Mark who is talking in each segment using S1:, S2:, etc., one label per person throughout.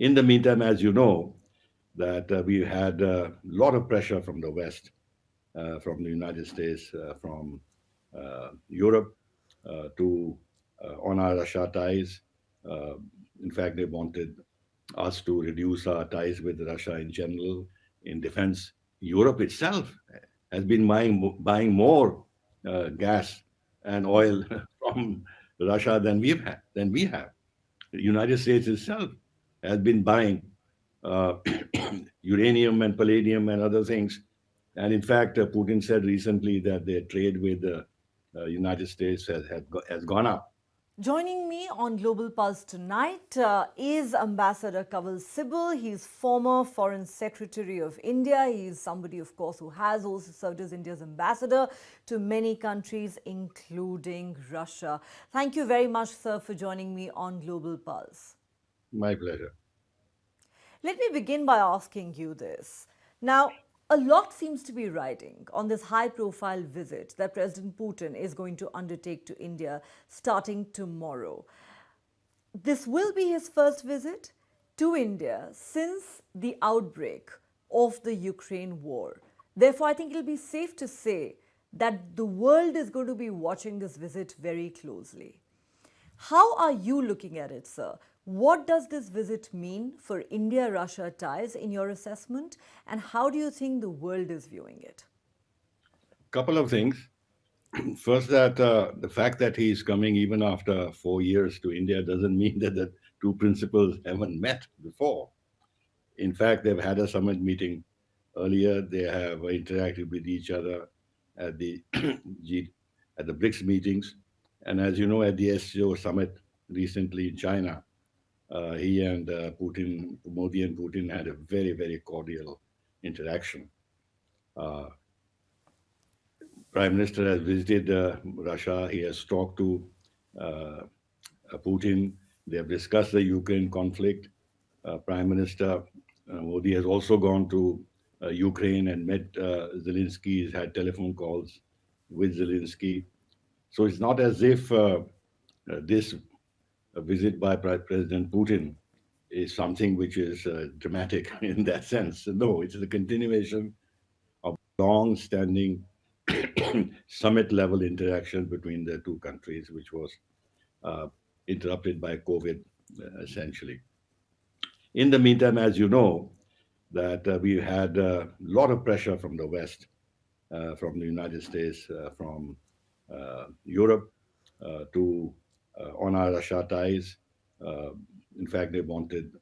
S1: In the meantime, as you know, that we had a lot of pressure from the West, from the United States, from Europe to on our Russia ties. Uh, in fact, they wanted us to reduce our ties with Russia in general. In defense, Europe itself has been buying more gas and oil from Russia than we have. The United States itself has been buying uh, uranium and palladium and other things. And in fact, Putin said recently that their trade with the United States has gone up.
S2: Joining me on Global Pulse tonight is Ambassador Kanwal Sibal. He's former Foreign Secretary of India. He's somebody, of course, who has also served as India's ambassador to many countries, including Russia. Thank you very much, sir, for joining me on Global Pulse.
S1: My pleasure.
S2: Let me begin by asking you this. Now, a lot seems to be riding on this high profile visit that President Putin is going to undertake to India starting tomorrow. This will be his first visit to India since the outbreak of the Ukraine war. Therefore, I think it'll be safe to say that the world is going to be watching this visit very closely. How are you looking at it, sir? What does this visit mean for India Russia ties in your assessment, and how do you think the world is viewing it?
S1: Couple of things. First, that the fact that he's coming even after 4 years to India doesn't mean that the two principals haven't met before. In fact, they've had a summit meeting earlier. They have interacted with each other at the G, at the BRICS meetings, and as you know, at the SCO summit recently in China, he and Modi and Putin had a very cordial interaction. Uh, Prime Minister has visited Russia. He has talked to uh, Putin. They have discussed the Ukraine conflict. Prime Minister Modi has also gone to Ukraine and met Zelensky. He's had telephone calls with Zelensky. So it's not as if this visit by President Putin is something which is dramatic in that sense. No, it's the continuation of long-standing summit-level interaction between the two countries, which was uh, interrupted by COVID, essentially. In the meantime, as you know, that we had a lot of pressure from the West, from the United States, from Europe to on our Russia ties. Uh, in fact, they wanted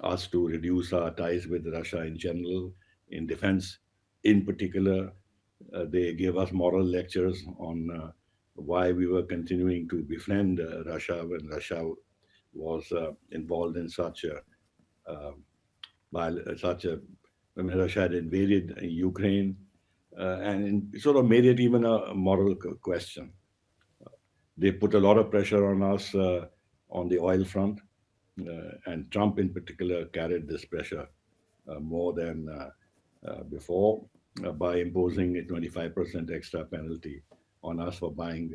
S1: us to reduce our ties with Russia in general, in defense in particular. They gave us moral lectures on why we were continuing to befriend Russia when Russia was involved in uh, such a when Russia had invaded Ukraine, and it sort of made it even a moral question. They put a lot of pressure on us on the oil front, and Trump in particular carried this pressure more than before by imposing a 25% extra penalty on us for buying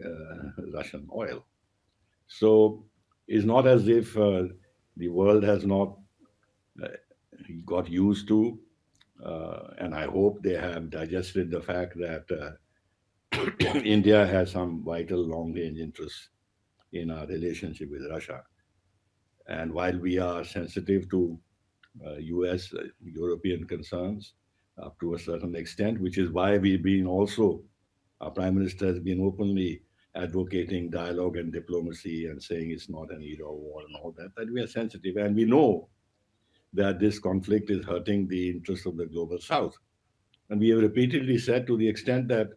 S1: Russian oil. So it's not as if the world has not uh, got used to, and I hope they have digested the fact that India has some vital long range interests in our relationship with Russia. And while we are sensitive to US, European concerns up to a certain extent, which is why we've been also, our Prime Minister has been openly advocating dialogue and diplomacy and saying it's not an era of war and all that, that we are sensitive. And we know that this conflict is hurting the interests of the global South. And we have repeatedly said to the extent that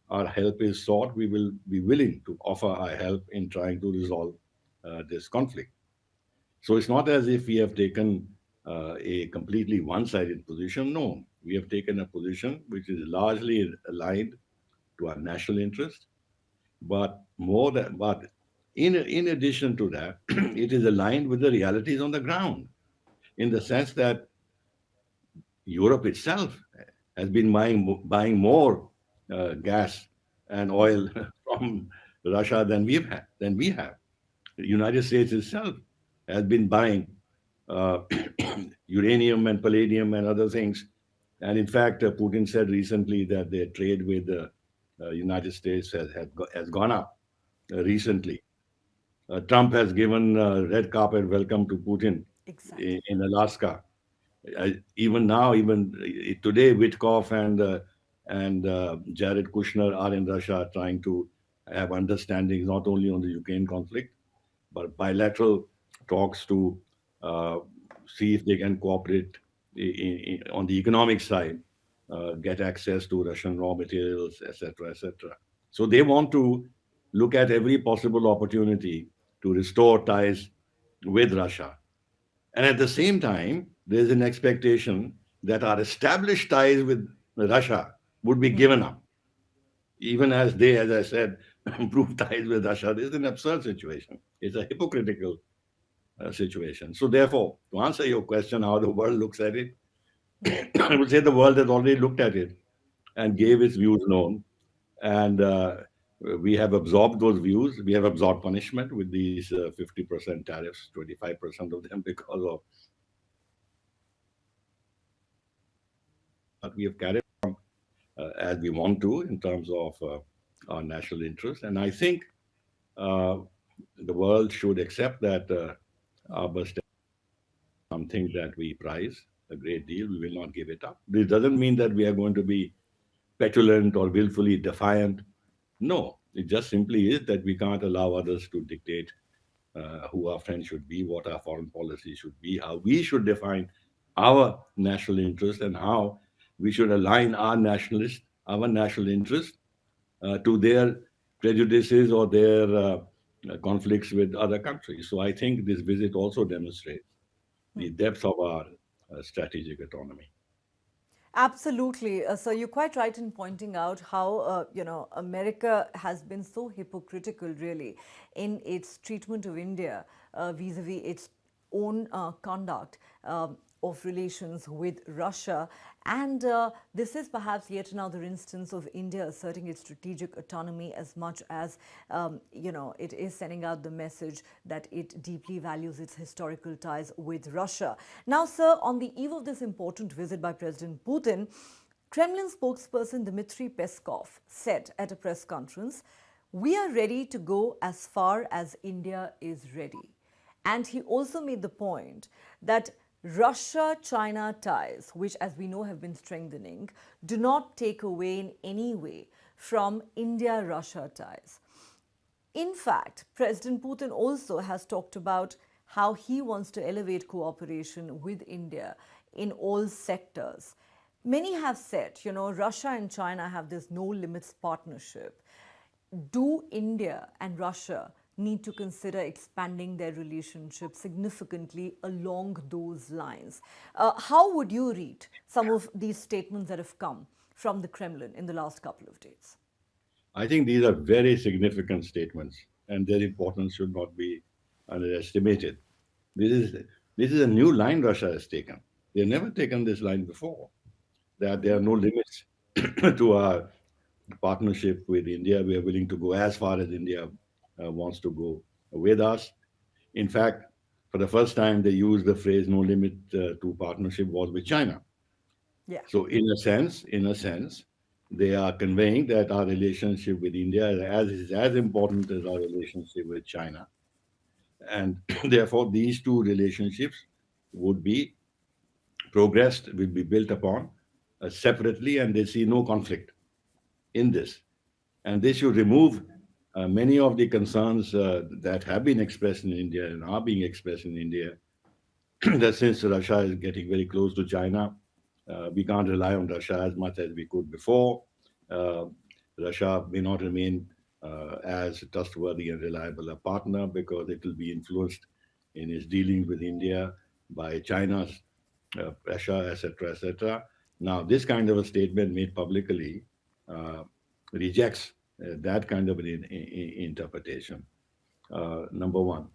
S1: our help is sought, we will be willing to offer our help in trying to resolve this conflict. So it's not as if we have taken a completely one sided position. No, we have taken a position which is largely aligned to our national interest, but in addition to that, it is aligned with the realities on the ground in the sense that Europe itself has been buying more gas and oil from Russia than we have. The United States itself has been buying uh, uranium and palladium and other things. And in fact, Putin said recently that their trade with the United States has gone up recently. Trump has given red carpet welcome to Putin
S2: Exactly.
S1: in Alaska. Even now, even today, Witkoff and Jared Kushner are in Russia trying to have understandings not only on the Ukraine conflict but bilateral talks to uh, see if they can cooperate on the economic side, get access to Russian raw materials, etc., etc. So they want to look at every possible opportunity to restore ties with Russia. And at the same time, there's an expectation that our established ties with Russia would be given up, even as they, as I said, improve ties with Russia. This is an absurd situation. It's a hypocritical situation. So, therefore, to answer your question, how the world looks at it, I would say the world has already looked at it and gave its views known. And we have absorbed those views. We have absorbed punishment with these 50% tariffs, 25% of them because of what we have carried as we want to in terms of our national interest. And I think uh, the world should accept that our something that we prize a great deal. We will not give it up. This doesn't mean that we are going to be petulant or willfully defiant. No, it just simply is that we can't allow others to dictate who our friends should be, what our foreign policy should be, how we should define our national interest, and how we should align our national interest, to their prejudices or their conflicts with other countries. So I think this visit also demonstrates the depth of our strategic autonomy.
S2: Absolutely. So you're quite right in pointing out how America has been so hypocritical, really, in its treatment of India vis-a-vis its own conduct of relations with Russia. And this is perhaps yet another instance of India asserting its strategic autonomy as much as, it is sending out the message that it deeply values its historical ties with Russia. Now, sir, on the eve of this important visit by President Putin, Kremlin spokesperson Dmitry Peskov said at a press conference, "We are ready to go as far as India is ready." And he also made the point that Russia China ties, which as we know have been strengthening, do not take away in any way from India Russia ties. In fact, President Putin also has talked about how he wants to elevate cooperation with India in all sectors. Many have said, Russia and China have this no limits partnership. Do India and Russia need to consider expanding their relationship significantly along those lines? How would you read some of these statements that have come from the Kremlin in the last couple of days?
S1: I think these are very significant statements, and their importance should not be underestimated. This is this is a new line Russia has taken. They've never taken this line before. That there are no limits to our partnership with India. We are willing to go as far as India wants to go with us. In fact, for the first time, they used the phrase "no limit to partnership" was with China.
S2: Yeah.
S1: So, in a sense, they are conveying that our relationship with India is as important as our relationship with China, and therefore these two relationships would be progressed, will be built upon separately, and they see no conflict in this. And this should remove many of the concerns that have been expressed in India and are being expressed in India that since Russia is getting very close to China, we can't rely on Russia as much as we could before. Uh, Russia may not remain as trustworthy and reliable a partner because it will be influenced in its dealings with India by China's pressure, etc., etc. Now, this kind of a statement made publicly uh, rejects that kind of an interpretation. Number one.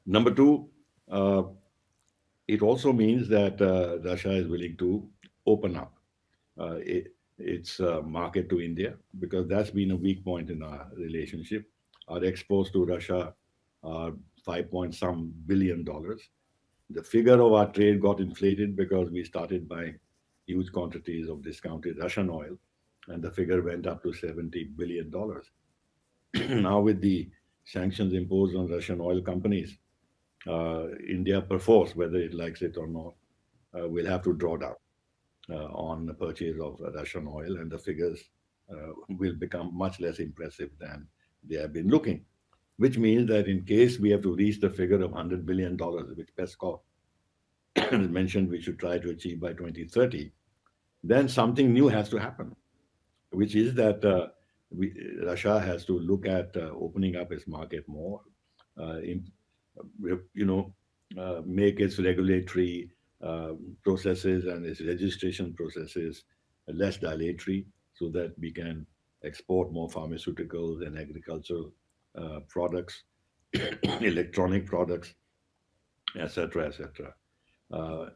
S1: Number two, uh, it also means that Russia is willing to open up its market to India because that's been a weak point in our relationship. Our exports to Russia are 5 point some billion dollars, the figure of our trade got inflated because we started buying huge quantities of discounted Russian oil, and the figure went up to $70 billion. Now, with the sanctions imposed on Russian oil companies, India, perforce, whether it likes it or not, will have to draw down on the purchase of Russian oil, and the figures will become much less impressive than they have been looking. Which means that in case we have to reach the figure of $100 billion, which Peskov mentioned we should try to achieve by 2030, then something new has to happen, which is that we, Russia has to look at opening up its market more, in, you know, make its regulatory processes and its registration processes less dilatory so that we can export more pharmaceuticals and agricultural products, electronic products, etc., etc.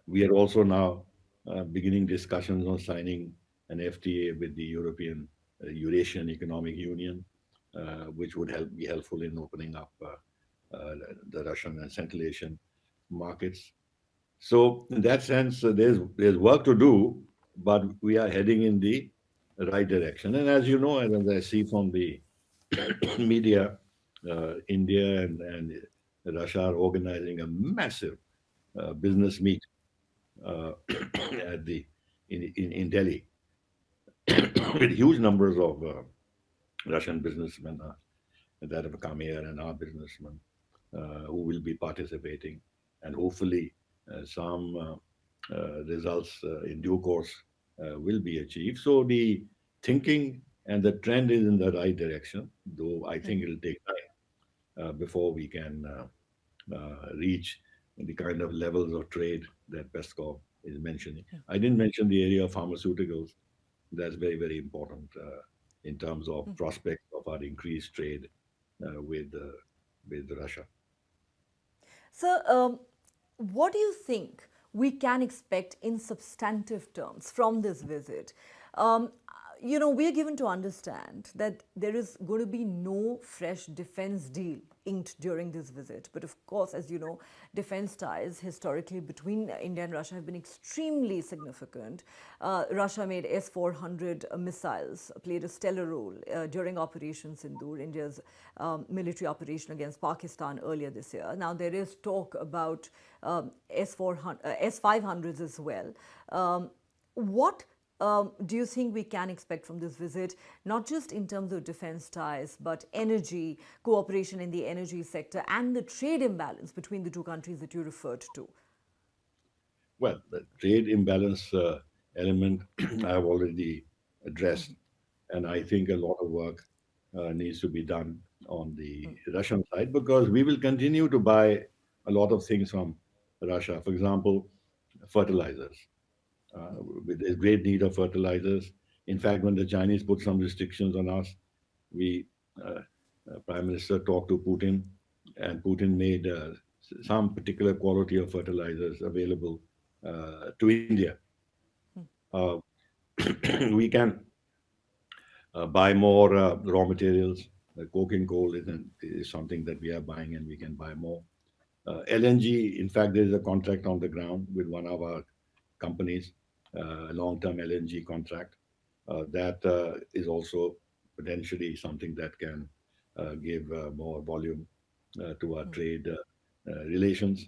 S1: We are also now beginning discussions on signing an FTA with the European Eurasian Economic Union, which would be helpful in opening up the Russian and Central Asian markets. So, in that sense, there's work to do, but we are heading in the right direction. And as you know, and as I see from the media, India and Russia are organizing a massive business meet uh, at the in Delhi with huge numbers of Russian businessmen that have come here and our businessmen who will be participating, and hopefully some results in due course will be achieved. So the thinking and the trend is in the right direction, though I think it'll take time before we can reach the kind of levels of trade that Peskov is mentioning. I didn't mention the area of pharmaceuticals. That's very, very important in terms of prospects of our increased trade with Russia.
S2: So, what do you think we can expect in substantive terms from this visit? Um, we are given to understand that there is going to be no fresh defense deal inked during this visit. But of course, as you know, defense ties historically between India and Russia have been extremely significant. Russia made S-400 missiles, played a stellar role during Operation Sindoor, India's military operation against Pakistan earlier this year. Now, there is talk about S-500s as well. What do you think we can expect from this visit, not just in terms of defense ties, but energy, cooperation in the energy sector, and the trade imbalance between the two countries that you referred to?
S1: Well, the trade imbalance element I've already addressed, and I think a lot of work needs to be done on the Russian side because we will continue to buy a lot of things from Russia. For example, fertilizers. Uh, there's great need of fertilizers. In fact, when the Chinese put some restrictions on us, we Prime Minister talked to Putin, and Putin made some particular quality of fertilizers available to India. Uh, we can buy more raw materials. Coking coal is something that we are buying, and we can buy more. LNG, in fact, there is a contract on the ground with one of our companies, a long-term LNG contract. That is also potentially something that can give more volume to our trade relations.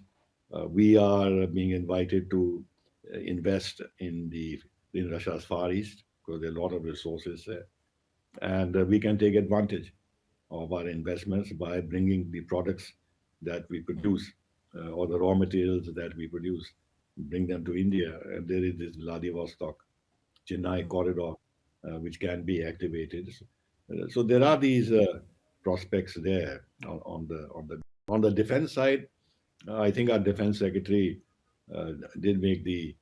S1: We are being invited to invest in Russia's Far East because there are a lot of resources there, and we can take advantage of our investments by bringing the products that we produce or the raw materials that we produce, bring them to India. And there is this Vladivostok Chennai corridor, which can be activated. So there are these prospects there on the defense side. I think our defense secretary did make the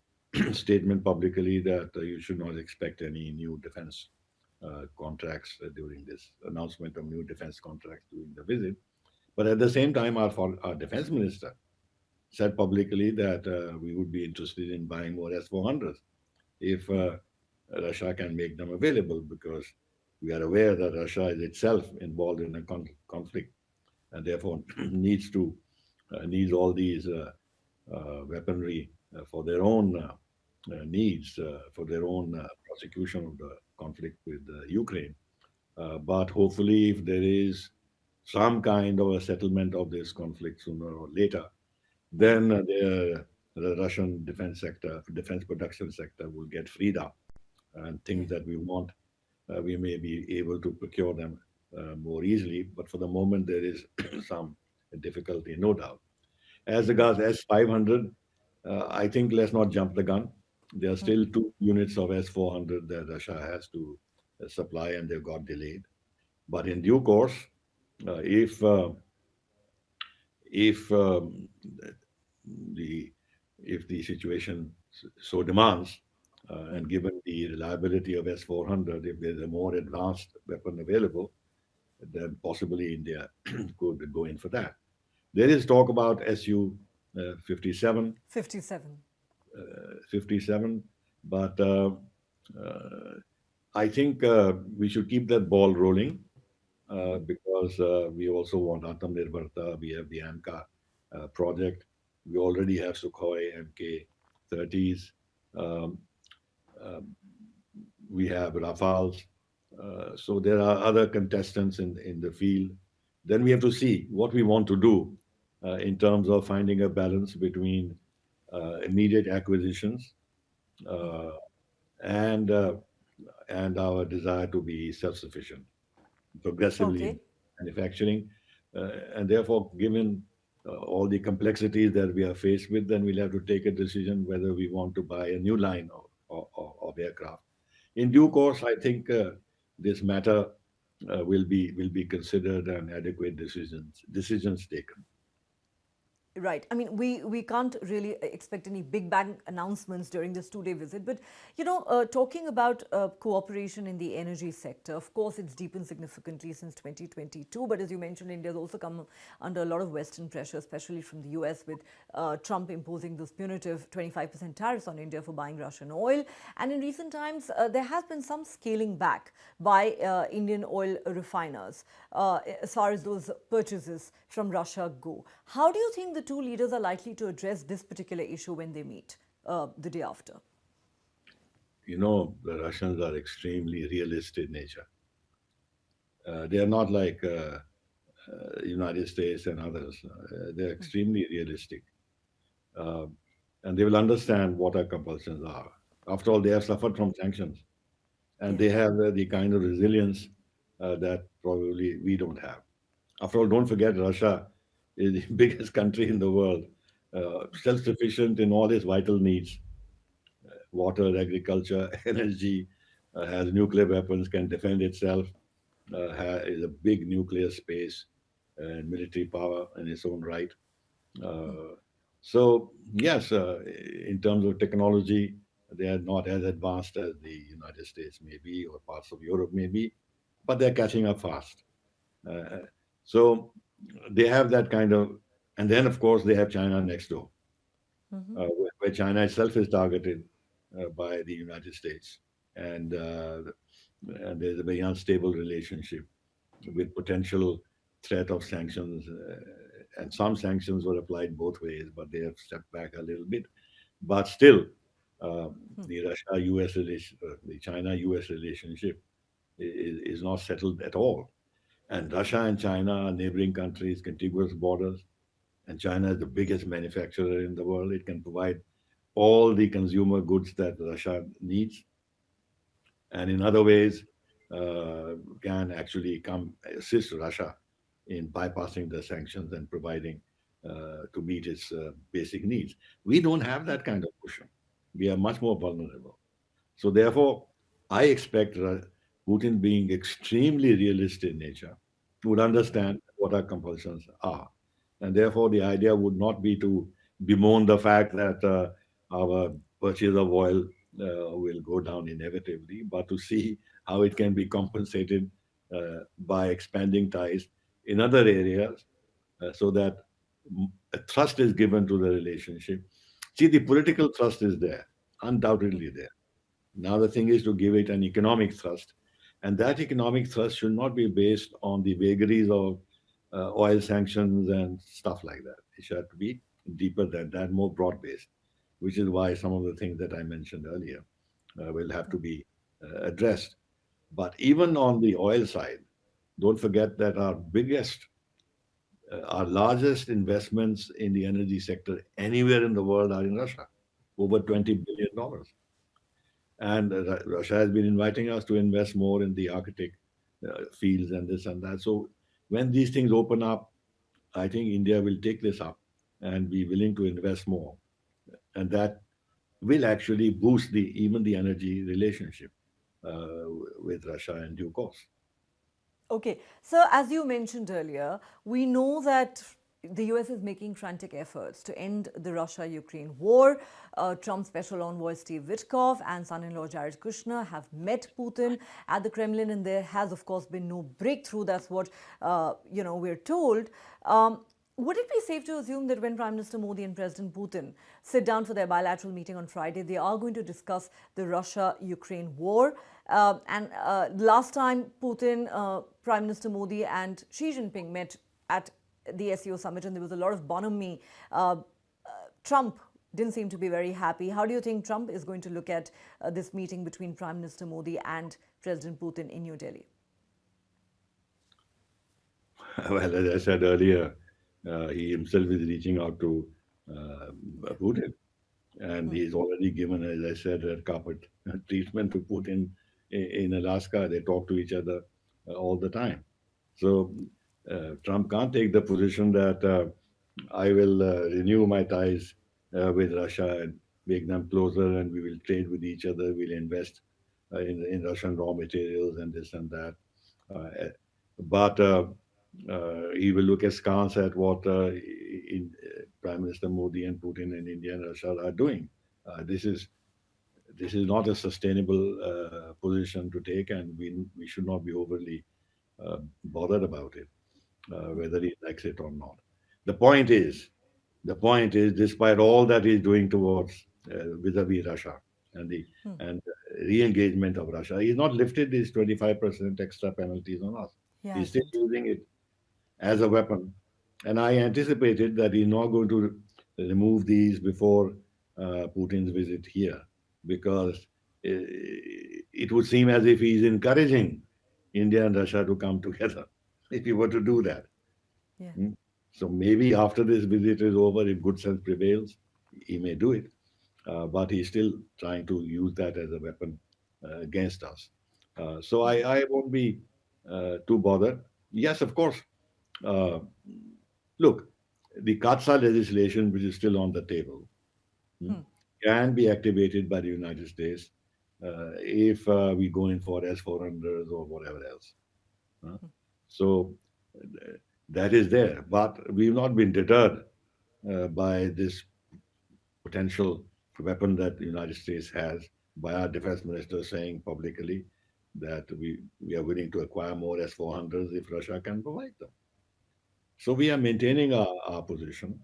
S1: statement publicly that you should not expect any new defense contracts during this announcement of new defense contracts during the visit. But at the same time, our defense minister said publicly that we would be interested in buying more S-400s if Russia can make them available, because we are aware that Russia is itself involved in a conflict and therefore needs all these weaponry for their own needs, for their own prosecution of the conflict with Ukraine. But hopefully, if there is some kind of a settlement of this conflict sooner or later, then the Russian defense sector, defense production sector will get freed up, and
S2: Yeah.
S1: things that we want, we may be able to procure them more easily. But for the moment, there is some difficulty, no doubt. As regards S-500, I think let's not jump the gun. There are still 2 units of S-400 that Russia has to supply, and they've got delayed. But in due course, if the if the situation so demands, and given the reliability of S-400, if there's a more advanced weapon available, then possibly India could go in for that. There is talk about Su 57,
S2: 57.
S1: 57, but uh, I think we should keep that ball rolling because we also want Atam Nirbharta. We have the AMCA project. We already have Sukhoi Mk-30s. Um, uh, we have Rafales. So there are other contestants in the field. Then we have to see what we want to do in terms of finding a balance between immediate acquisitions uh, and uh, and our desire to be self-sufficient progressively in
S2: Okay.
S1: manufacturing. And therefore, given all the complexities that we are faced with, then we'll have to take a decision whether we want to buy a new line of aircraft. In due course, I think this matter will be considered and adequate decisions taken.
S2: Right. I mean, we can't really expect any big bang announcements during this 2 day visit. But, talking about cooperation in the energy sector, of course, it's deepened significantly since 2022. But as you mentioned, India's also come under a lot of Western pressure, especially from the US, with Trump imposing those punitive 25% tariffs on India for buying Russian oil. And in recent times, there has been some scaling back by Indian oil refiners as far as those purchases from Russia go. How do you think the two leaders are likely to address this particular issue when they meet the day after?
S1: You know, the Russians are extremely realist in nature. They are not like United States and others. They're extremely realistic, uh, and they will understand what our compulsions are. After all, they have suffered from sanctions, and they
S2: Yes.
S1: have the kind of resilience that probably we don't have. After all, don't forget Russia is the biggest country in the world, self-sufficient in all its vital needs: water, agriculture, energy, has nuclear weapons, can defend itself, is a big nuclear space and military power in its own right. Uh, so yes, in terms of technology, they are not as advanced as the United States maybe or parts of Europe maybe, but they're catching up fast. Uh, so they have that kind of, and then of course they have China next door, where China itself is targeted by the United States, and there's a very unstable relationship with potential threat of sanctions. And some sanctions were applied both ways, but they have stepped back a little bit. But still, the Russia-U.S. relation, the China-U.S. relationship is not settled at all. And Russia and China are neighboring countries, contiguous borders, and China is the biggest manufacturer in the world. It can provide all the consumer goods that Russia needs, and in other ways can actually come assist Russia in bypassing the sanctions and providing to meet its basic needs. We don't have that kind of cushion. We are much more vulnerable. So therefore, I expect Putin, being extremely realist in nature, would understand what our compulsions are. And therefore, the idea would not be to bemoan the fact that our purchase of oil will go down inevitably, but to see how it can be compensated by expanding ties in other areas so that a thrust is given to the relationship. See, the political thrust is there, undoubtedly there. Now the thing is to give it an economic thrust, and that economic thrust should not be based on the vagaries of oil sanctions and stuff like that. It should be deeper than that, more broad based, which is why some of the things that I mentioned earlier will have to be addressed. But even on the oil side, don't forget that our largest investments in the energy sector anywhere in the world are in Russia, over $20 billion. And Russia has been inviting us to invest more in the Arctic fields and this and that. So when these things open up, I think India will take this up and be willing to invest more, and that will actually boost the even the energy relationship with Russia in due course.
S2: Okay, so as you mentioned earlier, we know that the US is making frantic efforts to end the Russia Ukraine war. Trump's special envoy Steve Witkoff and son in law Jared Kushner have met Putin at the Kremlin, and there has, of course, been no breakthrough. That's what we're told. Would it be safe to assume that when Prime Minister Modi and President Putin sit down for their bilateral meeting on Friday, they are going to discuss the Russia-Ukraine war? And last time Putin, Prime Minister Modi and Xi Jinping met at the SEO summit and there was a lot of bonhomie, Trump didn't seem to be very happy. How do you think Trump is going to look at this meeting between Prime Minister Modi and President Putin in New Delhi?
S1: Well, as I said earlier, he himself is reaching out to Putin, and he's already given, as I said, red carpet treatment to Putin in Alaska. They talk to each other all the time. So Trump can't take the position that I will renew my ties with Russia and make them closer, and we will trade with each other. We'll invest in Russian raw materials and this and that. But he will look askance at what Prime Minister Modi and Putin and India and Russia are doing. This is not a sustainable position to take, and we should not be overly bothered about it, whether he likes it or not. The point is, despite all that he's doing towards vis-a-vis Russia and the and re-engagement of Russia, he's not lifted these 25% extra penalties on us.
S2: He
S1: He's still
S2: hasn't.
S1: using it as a weapon, and I anticipated that he's not going to remove these before Putin's visit here, because it would seem as if he's encouraging India and Russia to come together if he were to do that.
S2: Yeah.
S1: So maybe after this visit is over, if good sense prevails, he may do it. But he's still trying to use that as a weapon against us. So I won't be too bothered. Yes, of course. Uh, Look, the CATSA legislation, which is still on the table, can be activated by the United States if we go in for S-400s or whatever else. Uh, So that is there. But we've not been deterred by this potential weapon that the United States has, by our defense minister saying publicly that we are willing to acquire more S-400s if Russia can provide them. So we are maintaining our position.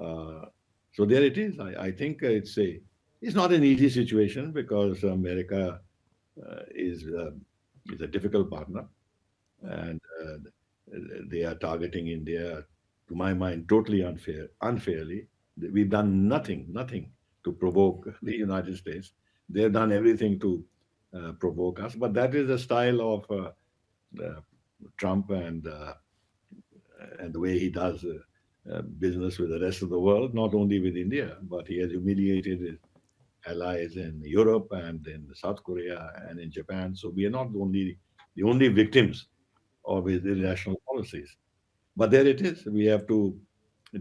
S1: Uh, so there it is. I think it's not an easy situation because America is a difficult partner, and they are targeting India, to my mind, totally unfairly. We've done nothing to provoke the United States. They've done everything to provoke us, but that is the style of uh, Trump and the way he does business with the rest of the world, not only with India, but he has humiliated his allies in Europe and in South Korea and in Japan. So we are not the only victims of his irrational policies. But there it is. We have to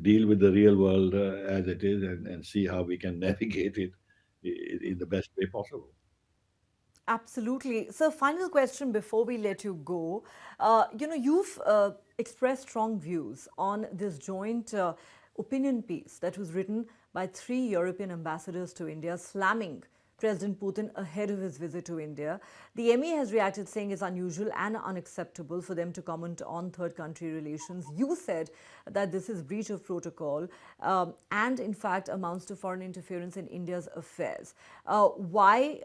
S1: deal with the real world as it is, and see how we can navigate it in the best way possible.
S2: Absolutely. So, final question before we let you go. You've expressed strong views on this joint opinion piece that was written by three European ambassadors to India, slamming President Putin ahead of his visit to India. The ME has reacted saying it's unusual and unacceptable for them to comment on third country relations. You said that this is breach of protocol and, in fact, amounts to foreign interference in India's affairs. Why?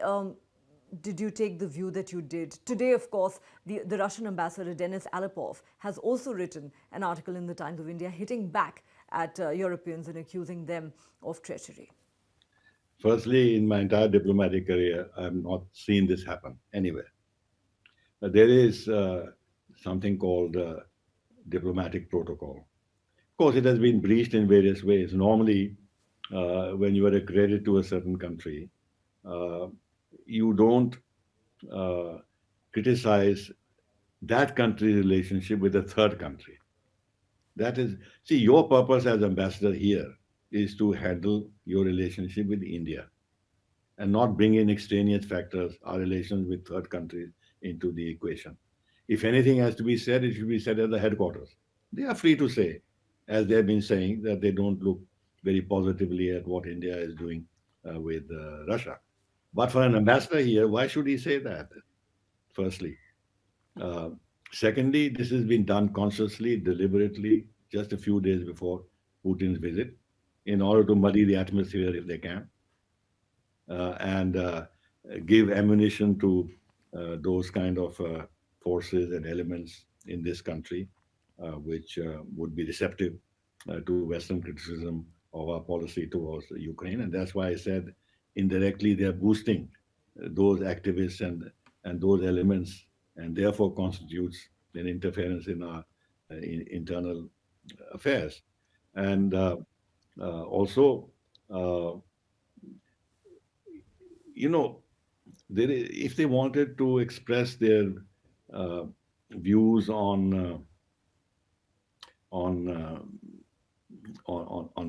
S2: Did you take the view that you did? Today, of course, the Russian ambassador Denis Alipov has also written an article in the Times of India hitting back at Europeans and accusing them of treachery?
S1: Firstly, in my entire diplomatic career, I have not seen this happen anywhere. There is something called diplomatic protocol. Of course, it has been breached in various ways. Normally, when you are a credit to a certain country, uh, you don't uh, criticize that country's relationship with a third country. That is, see, your purpose as ambassador here is to handle your relationship with India and not bring in extraneous factors, our relations with third countries, into the equation. If anything has to be said, it should be said at the headquarters. They are free to say, as they have been saying, that they don't look very positively at what India is doing with Russia. But for an ambassador here, why should he say that? Firstly, uh, secondly, this has been done consciously, deliberately, just a few days before Putin's visit, in order to muddy the atmosphere if they can, and give ammunition to those kind of forces and elements in this country, which would be receptive to Western criticism of our policy towards Ukraine. And that's why I said indirectly they're boosting those activists and those elements, and therefore constitutes an interference in our internal affairs. And also, uh, you know, if they wanted to express their uh, views on, uh, on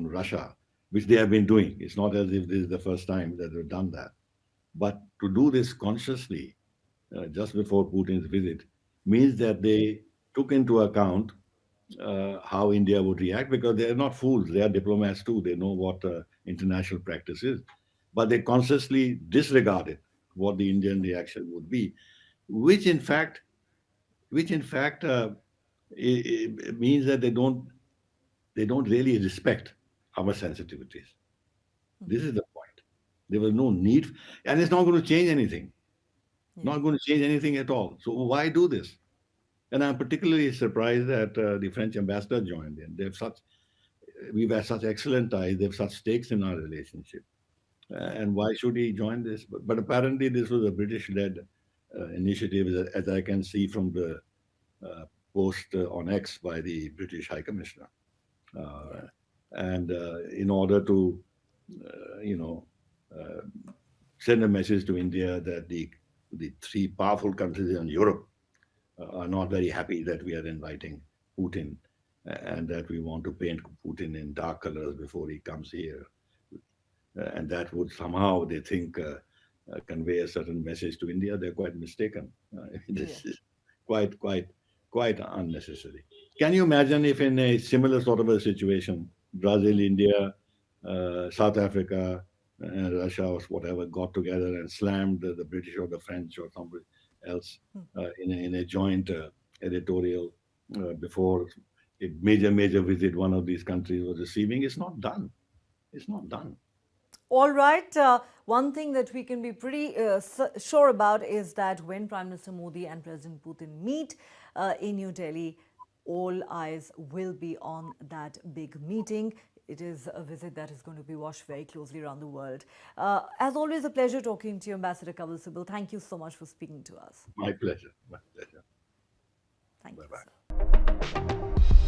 S1: Russia, which they have been doing, it's not as if this is the first time that they've done that. But to do this consciously, just before Putin's visit, means that they took into account how India would react, because they are not fools; they are diplomats too. They know what international practice is, but they consciously disregarded what the Indian reaction would be, which in fact, which in fact means that they don't really respect our sensitivities. This is the point. There was no need, and it's not going to change anything.
S2: Yeah.
S1: Not going to change anything at all. So why do this? And I'm particularly surprised that the French ambassador joined in. We've had such excellent ties. They have such stakes in our relationship. And why should he join this? But apparently, this was a British-led initiative, as I can see from the uh, post on X by the British High Commissioner. Uh, and in order to, you know, uh, send a message to India that the three powerful countries in Europe are not very happy that we are inviting Putin, and that we want to paint Putin in dark colors before he comes here. And that would somehow, they think, convey a certain message to India. They're quite mistaken.
S2: Yeah.
S1: This is quite, quite, quite unnecessary. Can you imagine if in a similar sort of a situation, Brazil, India, South Africa, and Russia or whatever got together and slammed the British or the French or somebody else in a joint editorial before a major visit one of these countries was receiving? It's not done. It's not done.
S2: All right. One thing that we can be pretty sure about is that when Prime Minister Modi and President Putin meet in New Delhi, all eyes will be on that big meeting. It is a visit that is going to be watched very closely around the world. As always, a pleasure talking to you, Ambassador Kanwal Sibal. Thank you so much for speaking to us.
S1: My pleasure. My pleasure.
S2: Thank
S1: Bye
S2: you,
S1: bye.
S2: sir.